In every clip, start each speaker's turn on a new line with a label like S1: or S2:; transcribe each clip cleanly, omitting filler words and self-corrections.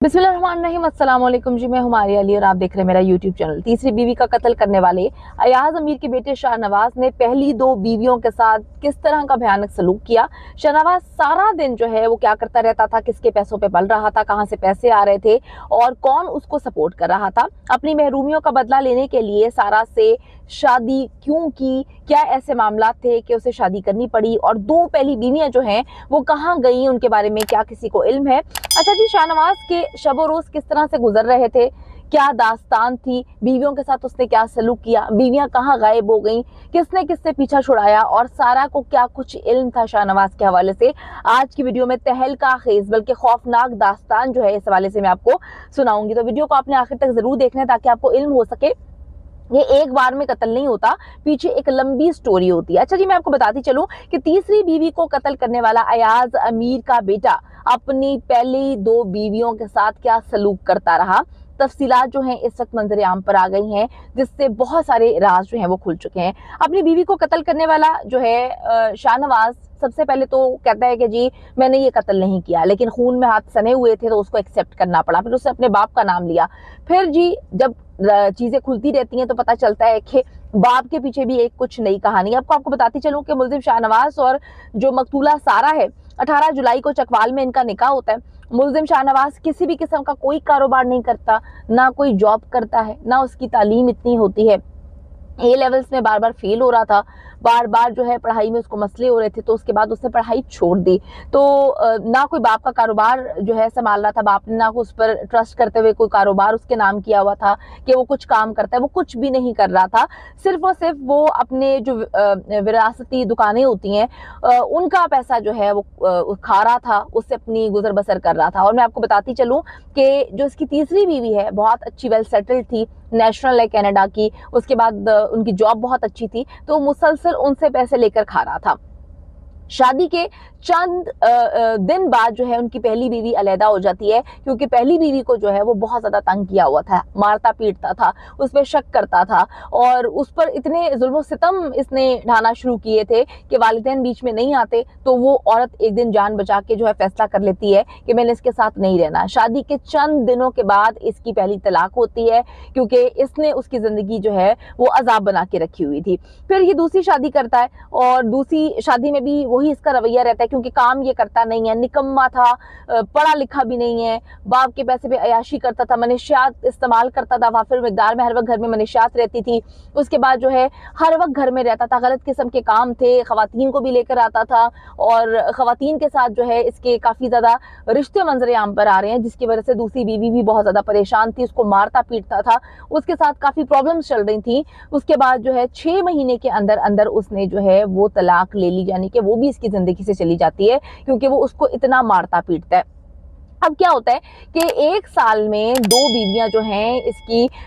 S1: बिस्मिल्लाहिर्रहमानिर्रहीम, अस्सलाम वालेकुम जी। मैं हूं मारिया अली और आप देख रहे हैं मेरा यूट्यूब चैनल। तीसरी बीवी का कत्ल करने वाले अयाज अमीर के बेटे शाहनवाज ने पहली दो बीवियों के साथ किस तरह का भयानक सलूक किया। शाहनवाज सारा दिन जो है वो क्या करता रहता था, किसके पैसों पे पल रहा था, कहां से पैसे आ रहे थे और कौन उसको सपोर्ट कर रहा था। अपनी महरूमियों का बदला लेने के लिए सारा से शादी क्यों की, क्या ऐसे मामला थे कि उसे शादी करनी पड़ी और दो पहली बीवियां जो हैं वो कहाँ गई, उनके बारे में क्या किसी को इल्म है। अच्छा जी, शाहनवाज के शब रोज किस तरह से गुजर रहे थे, क्या दास्तान थी, बीवियों के साथ उसने क्या सलूक किया, बीवियां कहाँ गायब हो गईं, किसने किससे पीछा छुड़ाया और सारा को क्या कुछ इल्म था शाहनवाज के हवाले से। आज की वीडियो में तहलका खेज बल्कि खौफनाक दास्तान जो है इस हवाले से मैं आपको सुनाऊंगी। तो वीडियो को आपने आखिर तक जरूर देखना है ताकि आपको इल्म हो सके। ये एक बार में कत्ल नहीं होता, पीछे एक लंबी स्टोरी होती है। अच्छा जी, मैं आपको बताती चलूं कि तीसरी बीवी को कत्ल करने वाला अयाज अमीर का बेटा अपनी पहली दो बीवियों के साथ क्या सलूक करता रहा। तफसीलात जो हैं इस वक्त मंजर आम पर आ गई हैं, जिससे बहुत सारे राज जो हैं वो खुल चुके हैं। अपनी बीवी को कत्ल करने वाला जो है शाहनवाज सबसे पहले तो कहता है कि जी मैंने ये कत्ल नहीं किया, लेकिन खून में हाथ सने हुए थे तो उसको एक्सेप्ट करना पड़ा। फिर उसने अपने बाप का नाम लिया। फिर जी जब चीजें खुलती रहती हैं तो पता चलता है कि बाप के पीछे भी एक कुछ नई कहानी। आपको बताती चलूं कि मुलजिम शाहनवाज और जो मकतूला सारा है, 18 जुलाई को चकवाल में इनका निकाह होता है। मुलजिम शाहनवाज किसी भी किस्म का कोई कारोबार नहीं करता, ना कोई जॉब करता है, ना उसकी तालीम इतनी होती है। ए लेवल्स में बार बार फेल हो रहा था, बार बार जो है पढ़ाई में उसको मसले हो रहे थे, तो उसके बाद उसने पढ़ाई छोड़ दी। तो ना कोई बाप का कारोबार जो है संभाल रहा था, बाप ने ना उस पर ट्रस्ट करते हुए कोई कारोबार उसके नाम किया हुआ था कि वो कुछ काम करता है, वो कुछ भी नहीं कर रहा था। सिर्फ और सिर्फ वो अपने जो विरासती दुकानें होती हैं उनका पैसा जो है वो खा रहा था, उससे अपनी गुजर बसर कर रहा था। और मैं आपको बताती चलूं कि जो इसकी तीसरी बीवी है बहुत अच्छी, वेल सेटल्ड थी, नेशनल है कनाडा की, उसके बाद उनकी जॉब बहुत अच्छी थी, तो मुसलसल उनसे पैसे लेकर खा रहा था। शादी के चंद दिन बाद जो है उनकी पहली बीवी अलहदा हो जाती है, क्योंकि पहली बीवी को जो है वो बहुत ज्यादा तंग किया हुआ था, मारता पीटता था, उस पर शक करता था और उस पर इतने जुल्म सितम इसने ढाना शुरू किए थे कि वालिदैन बीच में नहीं आते। तो वो औरत एक दिन जान बचा के जो है फैसला कर लेती है कि मैंने इसके साथ नहीं रहना। शादी के चंद दिनों के बाद इसकी पहली तलाक होती है, क्योंकि इसने उसकी जिंदगी जो है वो अजाब बना के रखी हुई थी। फिर ये दूसरी शादी करता है और दूसरी शादी में भी वही इसका रवैया रहता है, क्योंकि काम ये करता नहीं है, निकम्मा था, पढ़ा लिखा भी नहीं है, बाप के पैसे पे अयाशी करता था, मनशियात इस्तेमाल करता था, वाफिर मिकदार में हर वक्त घर में मनशियात रहती थी। उसके बाद जो है हर वक्त घर में रहता था, गलत किस्म के काम थे, खवातीन को भी लेकर आता था और खवातीन के साथ जो है इसके काफी ज्यादा रिश्ते मंजर आम पर आ रहे हैं, जिसकी वजह से दूसरी बीवी भी बहुत ज्यादा परेशान थी, उसको मारता पीटता था, उसके साथ काफी प्रॉब्लम्स चल रही थी। उसके बाद जो है 6 महीने के अंदर अंदर उसने जो है वो तलाक ले ली, यानी कि वो भी इसकी जिंदगी से चली जाती है, क्योंकि वो उसको इतना मारता पीटता है। अब क्या होता है कि 1 साल में 2 बीवियां जो हैं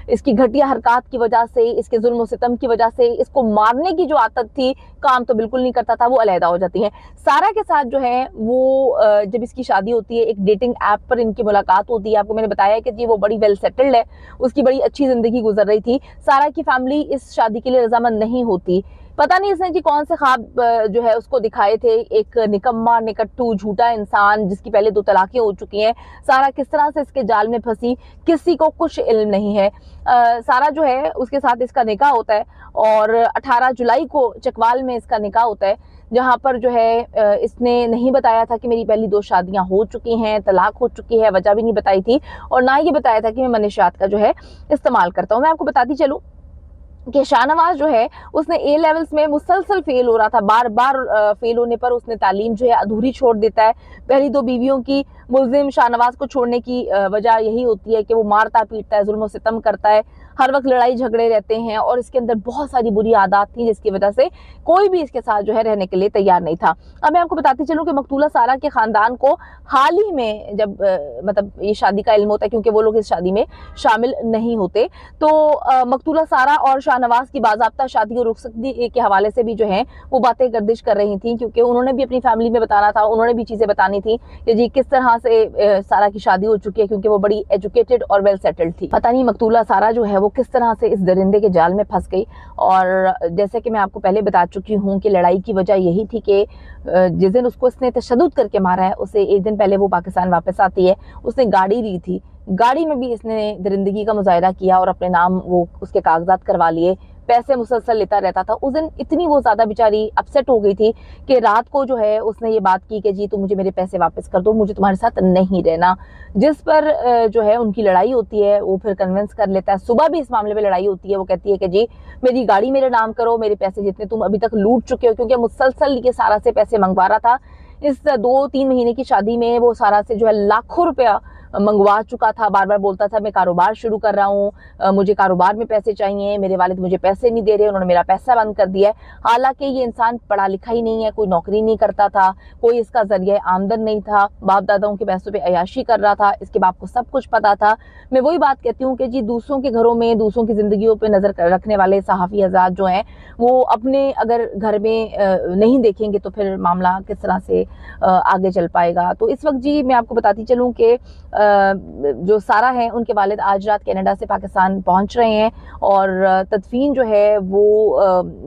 S1: इसकी घटिया हरकत की वजह से, इसके जुल्म सितम की वजह से, इसको मारने की जो आदत थी, काम तो बिल्कुल नहीं करता था, वो अलहदा हो जाती हैं। सारा के साथ जो है वो जब इसकी शादी होती है, एक डेटिंग ऐप पर इनकी मुलाकात होती है। आपको मैंने बताया कि जी वो बड़ी वेल सेटल्ड है, उसकी बड़ी अच्छी जिंदगी गुजर रही थी। सारा की फैमिली इस शादी के लिए रजामंद नहीं होती। पता नहीं इसने जी कौन से ख्वाब जो है उसको दिखाए थे, एक निकम्मा, निकट्टू, झूठा इंसान जिसकी पहले 2 तलाकें हो चुकी हैं। सारा किस तरह से इसके जाल में फंसी, किसी को कुछ इल्म नहीं है। सारा जो है उसके साथ इसका निकाह होता है और 18 जुलाई को चकवाल में इसका निकाह होता है, जहाँ पर जो है इसने नहीं बताया था कि मेरी पहली 2 शादियां हो चुकी हैं, तलाक हो चुकी है, वजह भी नहीं बताई थी और ना ये बताया था कि मैं मनशियात का जो है इस्तेमाल करता हूँ। मैं आपको बताती चलूँ कि शाहनवाज जो है उसने ए लेवल्स में मुसलसल फेल हो रहा था, बार बार फेल होने पर उसने तालीम जो है अधूरी छोड़ देता है। पहली 2 बीवियों की मुलजिम शाहनवाज को छोड़ने की वजह यही होती है कि वो मारता पीटता है, जुल्म सितम करता है, हर वक्त लड़ाई झगड़े रहते हैं और इसके अंदर बहुत सारी बुरी आदत थी, जिसकी वजह से कोई भी इसके साथ जो है रहने के लिए तैयार नहीं था। अब मैं आपको बताती चलूं कि मकतूला सारा के खानदान को हाल ही में जब मतलब ये शादी का इल्म होता है, क्योंकि वो लोग इस शादी में शामिल नहीं होते, तो मकतूला सारा और शाहनवाज की बाज़ाब्ता शादी और रुखसती के हवाले से भी जो है वो बातें गर्दिश कर रही थी, क्योंकि उन्होंने भी अपनी फैमिली में बताना था, उन्होंने भी चीजें बतानी थी कि जी किस तरह से सारा की शादी हो चुकी है, क्योंकि वो बड़ी एजुकेटेड और वेल सेटल्ड थी। पता नहीं मकतूला सारा जो है वो किस तरह से इस दरिंदे के जाल में फंस गई। और जैसे कि मैं आपको पहले बता चुकी हूँ कि लड़ाई की वजह यही थी कि जिस दिन उसको इसने तशद्दुद करके मारा है, उसे एक दिन पहले वो पाकिस्तान वापस आती है, उसने गाड़ी ली थी, गाड़ी में भी इसने दरिंदगी का मुजाहरा किया और अपने नाम वो उसके कागजात करवा लिए, पैसे मुसलसल लेता रहता था। उस दिन इतनी वो ज्यादा बेचारी अपसेट हो गई थी कि रात को जो है उसने ये बात की कि जी तुम मुझे मेरे पैसे वापस कर दो, मुझे तुम्हारे साथ नहीं रहना। जिस पर जो है उनकी लड़ाई होती है, वो फिर कन्विंस कर लेता है। सुबह भी इस मामले में लड़ाई होती है, वो कहती है कि जी मेरी गाड़ी मेरे नाम करो, मेरे पैसे जितने तुम अभी तक लूट चुके हो, क्योंकि मुसलसल ये सारा से पैसे मंगवा रहा था। इस 2-3 महीने की शादी में वो सारा से जो है लाखों रुपया मंगवा चुका था। बार बार बोलता था मैं कारोबार शुरू कर रहा हूँ, मुझे कारोबार में पैसे चाहिए, मेरे वालिद मुझे पैसे नहीं दे रहे, उन्होंने मेरा पैसा बंद कर दिया है। हालांकि ये इंसान पढ़ा लिखा ही नहीं है, कोई नौकरी नहीं करता था, कोई इसका जरिए आमदन नहीं था, बाप दादाओं के पैसों पे अयाशी कर रहा था, इसके बाप को सब कुछ पता था। मैं वही बात कहती हूँ कि जी दूसरों के घरों में, दूसरों की जिंदगियों पे नजर रखने वाले सहाफी आजाद जो हैं, वो अपने अगर घर में नहीं देखेंगे तो फिर मामला किस तरह से आगे चल पाएगा। तो इस वक्त जी मैं आपको बताती चलूँ कि जो सारा है उनके वालिद आज रात कनाडा से पाकिस्तान पहुंच रहे हैं और तदफीन जो है वो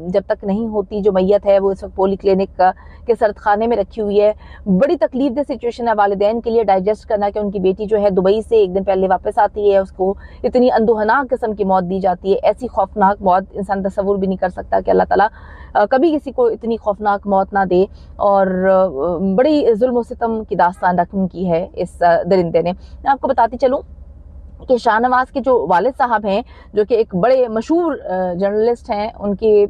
S1: जब तक नहीं होती, जो मैयत है वो इस वक्त पोली क्लिनिक के सरदखाने में रखी हुई है। बड़ी तकलीफदेह सिचुएशन है वालिदैन के लिए डाइजेस्ट करना कि उनकी बेटी जो है दुबई से एक दिन पहले वापस आती है, उसको इतनी अंदोहनाक किस्म की मौत दी जाती है। ऐसी खौफनाक मौत इंसान तसव्वुर भी नहीं कर सकता कि अल्लाह ताला कभी किसी को इतनी खौफनाक मौत ना दे। और बड़ी जुल्म सितम की दास्तान रकम की है इस दरिंदे ने। मैं आपको बताती चलूं कि शाहनवाज के जो वालिद साहब हैं, जो कि एक बड़े मशहूर जर्नलिस्ट हैं, उनके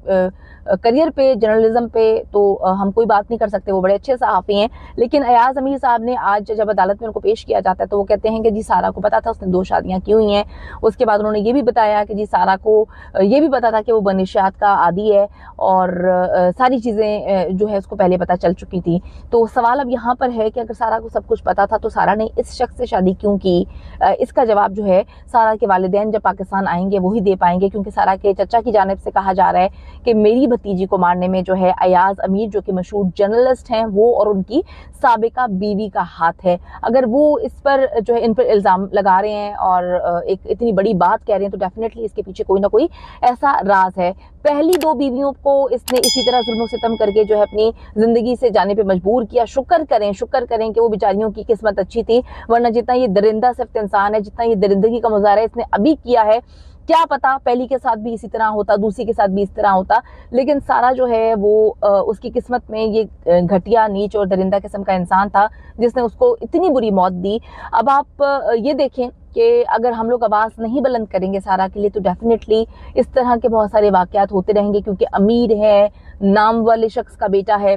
S1: करियर पे, जर्नलिज्म पे तो हम कोई बात नहीं कर सकते, वो बड़े अच्छे सहाफ़ी हैं। लेकिन अयाज अमीर साहब ने आज जब अदालत में उनको पेश किया जाता है तो वो कहते हैं कि जी सारा को पता था, उसने 2 शादियां की हुई हैं। उसके बाद उन्होंने ये भी बताया कि जी सारा को ये भी पता था कि वो बनिशात का आदी है और सारी चीज़ें जो है उसको पहले पता चल चुकी थी। तो सवाल अब यहाँ पर है कि अगर सारा को सब कुछ पता था तो सारा ने इस शख्स से शादी क्यों की? इसका जवाब जो है सारा के वालिदैन जब पाकिस्तान आएंगे वही दे पाएंगे, क्योंकि सारा के चचा की जानिब से कहा जा रहा है कि मेरी भतीजी को मारने में जो है अयाज अमीर जो कि मशहूर जर्नलिस्ट हैं, वो और उनकी साबिका बीवी का हाथ है। अगर वो इस पर जो है इन पर इल्ज़ाम लगा रहे हैं और एक इतनी बड़ी बात कह रहे हैं तो डेफिनेटली इसके पीछे कोई ना कोई ऐसा राज है। पहली 2 बीवियों को इसने इसी तरह जुल्म सितम करके जो है अपनी जिंदगी से जाने पे मजबूर किया। शुक्र करें कि वो बेचारियों की किस्मत अच्छी थी, वरना जितना ये दरिंदा सिर्फ इंसान है, जितना ये दरिंदगी का मुजाहरा इसने अभी किया है, क्या पता पहली के साथ भी इसी तरह होता, दूसरी के साथ भी इस तरह होता। लेकिन सारा जो है वो उसकी किस्मत में ये घटिया, नीच और दरिंदा किस्म का इंसान था जिसने उसको इतनी बुरी मौत दी। अब आप ये देखें कि अगर हम लोग आवाज़ नहीं बुलंद करेंगे सारा के लिए तो डेफिनेटली इस तरह के बहुत सारे वाकयात होते रहेंगे, क्योंकि अमीर है, नाम वाले शख्स का बेटा है।